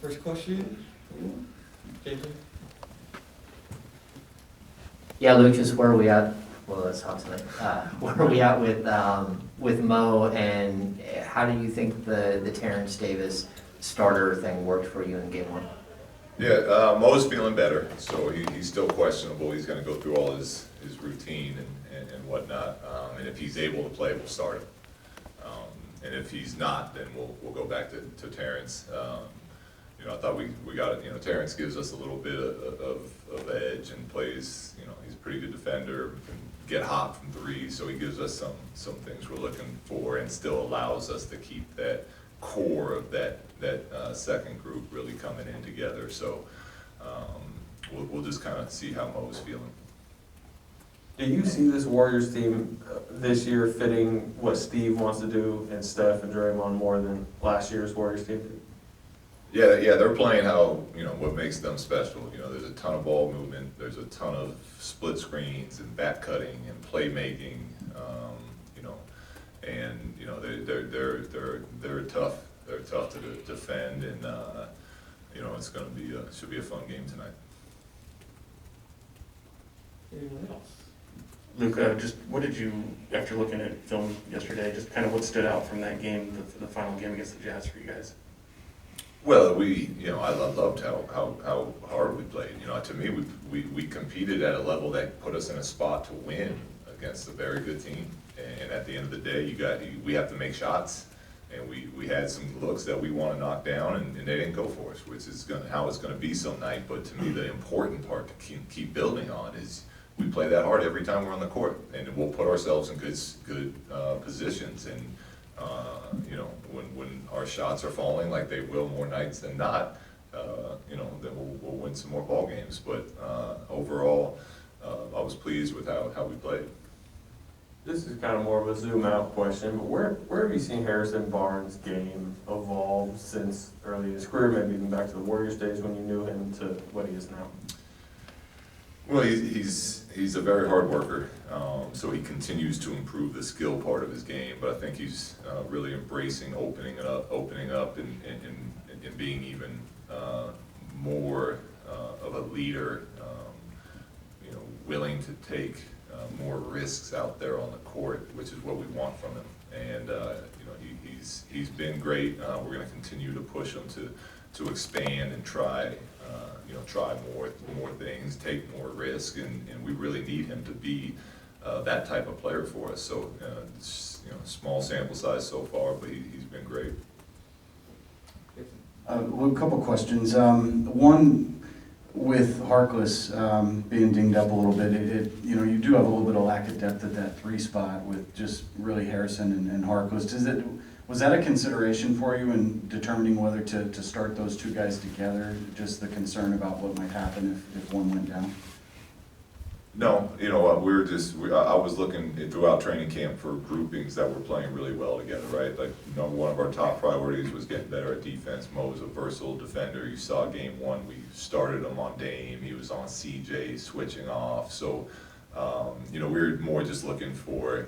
First question, JJ? Yeah, Lucas, where are we at? Well, let's talk tonight. Where are we at with Mo, and how do you think the Terence Davis starter thing worked for you in game one? Yeah, Mo's feeling better, so he's still questionable. He's going to go through all his routine and whatnot, and if he's able to play, we'll start him. And if he's not, then we'll go back to Terence. I thought we got it. Terence gives us a little bit of edge and plays. He's a pretty good defender, can get hot from three, so he gives us some things we're looking for, and still allows us to keep that core of that second group really coming in together. So we'll just kind of see how Mo's feeling. Do you see this Warriors team this year fitting what Steve wants to do and Steph and Draymond more than last year's Warriors team did? Yeah, they're playing how, what makes them special. There's a ton of ball movement, there's a ton of split screens and back cutting and playmaking, and they're tough. They're tough to defend, and it's going to be should be a fun game tonight. Anyone else? Luke, just what did you, after looking at film yesterday, just kind of what stood out from that game, the final game against the Jazz for you guys? Well, I loved how hard we played. To me, we competed at a level that put us in a spot to win against a very good team. And at the end of the day, we have to make shots, and we had some looks that we want to knock down, and they didn't go for us, which is how it's going to be some night. But to me, the important part to keep building on is we play that hard every time we're on the court, and we'll put ourselves in good positions. And when our shots are falling like they will more nights than not, then we'll win some more ball games. But overall, I was pleased with how we played. This is kind of more of a zoom out question, but where have you seen Harrison Barnes' game evolve since early in his career, maybe even back to the Warriors days when you knew him, to what he is now? Well, he's a very hard worker, so he continues to improve the skill part of his game. But I think he's really embracing opening up, and being even more of a leader. Willing to take more risks out there on the court, which is what we want from him. And he's been great. We're going to continue to push him to expand and try more things, take more risk, and we really need him to be that type of player for us. So small sample size so far, but he's been great. Well, a couple questions. One, with Harkless being dinged up a little bit, you do have a little bit of lack of depth at that three spot with just really Harrison and Harkless. Was that a consideration for you in determining whether to start those two guys together? Just the concern about what might happen if one went down? No, I was looking throughout training camp for groupings that were playing really well together, right? Like, one of our top priorities was getting better at defense. Mo was a versatile defender. You saw game one, we started him on Dame. He was on CJ switching off. So, we were more just looking for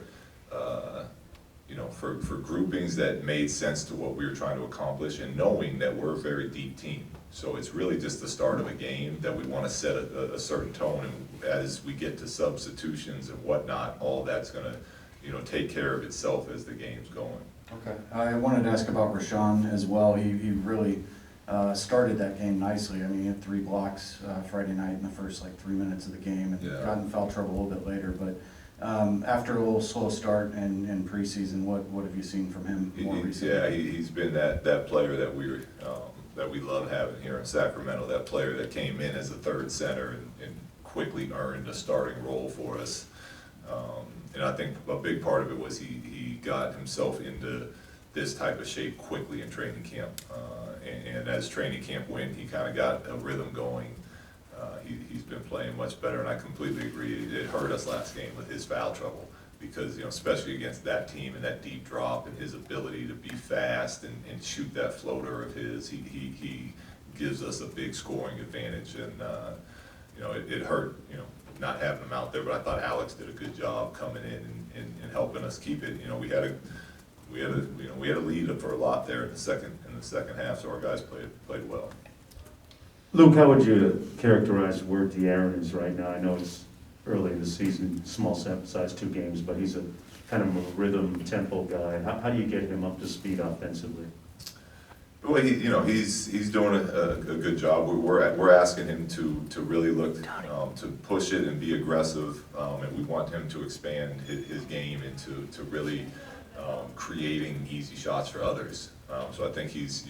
groupings that made sense to what we were trying to accomplish, and knowing that we're a very deep team. So it's really just the start of a game that we want to set a certain tone, and as we get to substitutions and whatnot, all that's going to take care of itself as the game's going. Okay. I wanted to ask about Rashaan as well. He really started that game nicely. I mean, he had 3 blocks Friday night in the first 3 minutes of the game, and got in foul trouble a little bit later. But after a little slow start in preseason, what have you seen from him more recently? Yeah, he's been that player that we love having here in Sacramento. That player that came in as a third center and quickly earned a starting role for us. And I think a big part of it was he got himself into this type of shape quickly in training camp. And as training camp went, he kind of got a rhythm going. He's been playing much better, and I completely agree. It hurt us last game with his foul trouble, because especially against that team and that deep drop and his ability to be fast and shoot that floater of his, he gives us a big scoring advantage. And it hurt not having him out there, but I thought Alex did a good job coming in and helping us keep it. We had a lead for a lot there in the second half, so our guys played well. Luke, how would you characterize where De'Aaron is right now? I know it's early in the season, small sample size, 2 games, but he's a kind of a rhythm tempo guy. How do you get him up to speed offensively? Well, he's doing a good job. We're asking him to really look to push it and be aggressive, and we want him to expand his game into really creating easy shots for others. So I think he's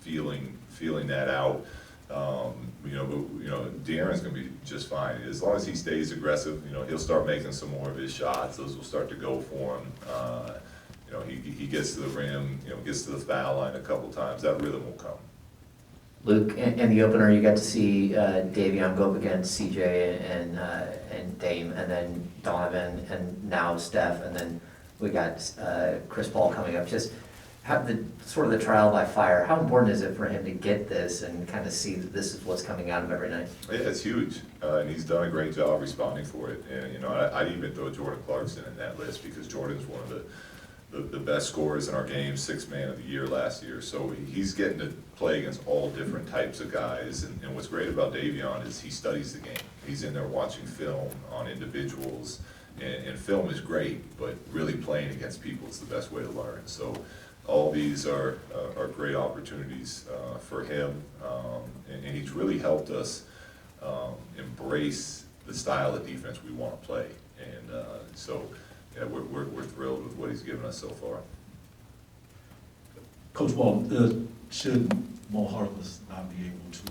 feeling that out. But De'Aaron's going to be just fine as long as he stays aggressive. He'll start making some more of his shots. Those will start to go for him. He gets to the rim, gets to the foul line a couple times. That rhythm will come. Luke, in the opener, you got to see Davion go up against CJ and Dame, and then Donovan, and now Steph, and then we got Chris Paul coming up. Just have the sort of the trial by fire. How important is it for him to get this and kind of see that this is what's coming out of every night? Yeah, it's huge, and he's done a great job responding for it. And I'd even throw Jordan Clarkson in that list because Jordan's one of the best scorers in our game, 6th man of the year last year. So he's getting to play against all different types of guys. And what's great about Davion is he studies the game. He's in there watching film on individuals, and film is great, but really playing against people is the best way to learn. So all these are great opportunities for him, and he's really helped us embrace the style of defense we want to play. And yeah, we're thrilled with what he's given us so far. Coach Walton, should Mo Harkless not be able to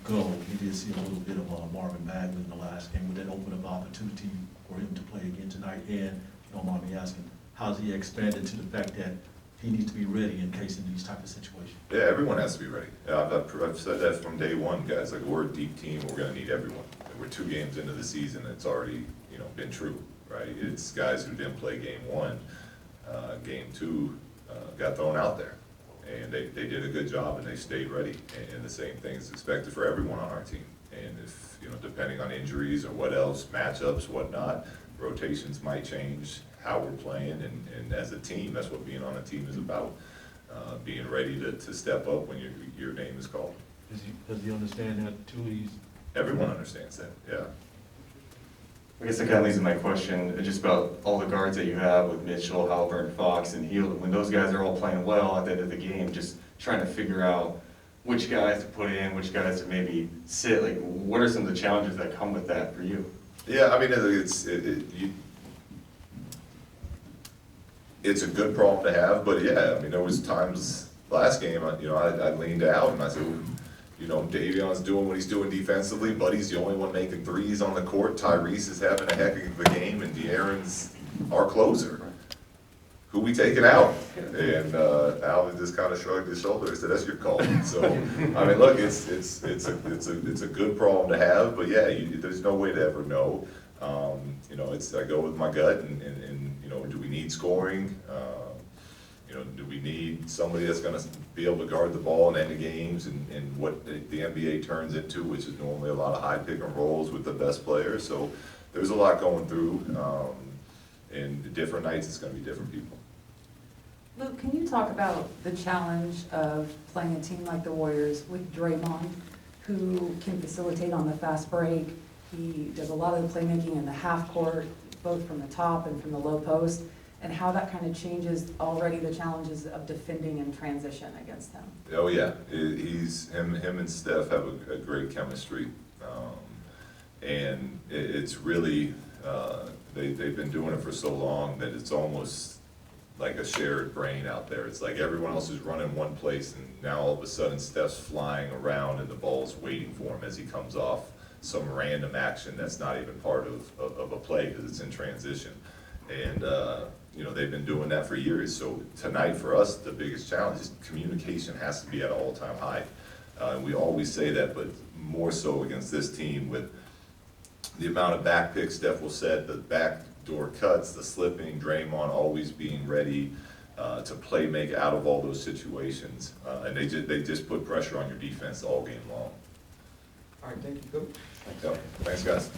go? We did see a little bit of Marvin Bagley in the last game. Would that open up opportunity for him to play again tonight? And, if you don't mind me asking, how's he expanded to the fact that he needs to be ready in case in these type of situations? Yeah, everyone has to be ready. I've said that from day one, guys. Like, we're a deep team. We're going to need everyone. We're 2 games into the season. It's already been true, right? It's guys who didn't play game 1, game 2 got thrown out there, and they did a good job and they stayed ready. And the same thing is expected for everyone on our team. And if depending on injuries or what else, matchups, whatnot, rotations might change how we're playing, and as a team, that's what being on a team is about, being ready to step up when your name is called. Does he understand that too? Everyone understands that, yeah. I guess that kind of leads to my question, just about all the guards that you have with Mitchell, Halliburton, Fox, and Hield. When those guys are all playing well at the end of the game, just trying to figure out which guys to put in, which guys to maybe sit. Like, what are some of the challenges that come with that for you? Yeah, I mean, it's a good problem to have, but yeah, I mean, there was times last game, I leaned out and I said, Davion's doing what he's doing defensively, Buddy's the only one making threes on the court, Tyrese is having a heck of a game, and De'Aaron's our closer. Who we taking out? And Alvin just kind of shrugged his shoulders and said, that's your call. So, I mean, look, it's a good problem to have, but yeah, there's no way to ever know. I go with my gut, and do we need scoring? Do we need somebody that's going to be able to guard the ball and end the games and what the NBA turns into, which is normally a lot of high pick and rolls with the best players. So there's a lot going through, and different nights it's going to be different people. Luke, can you talk about the challenge of playing a team like the Warriors with Draymond, who can facilitate on the fast break? He does a lot of the playmaking in the half court, both from the top and from the low post, and how that kind of changes already the challenges of defending in transition against him. Oh yeah, him and Steph have a great chemistry, and it's really they've been doing it for so long that it's almost like a shared brain out there. It's like everyone else is running one place, and now all of a sudden Steph's flying around and the ball's waiting for him as he comes off some random action that's not even part of a play because it's in transition. And they've been doing that for years. So tonight for us, the biggest challenge is communication has to be at an all-time high. And we always say that, but more so against this team with the amount of back picks Steph will set, the backdoor cuts, the slipping, Draymond always being ready to make out of all those situations. And they just put pressure on your defense all game long. All right, thank you, Coach. Thanks, guys.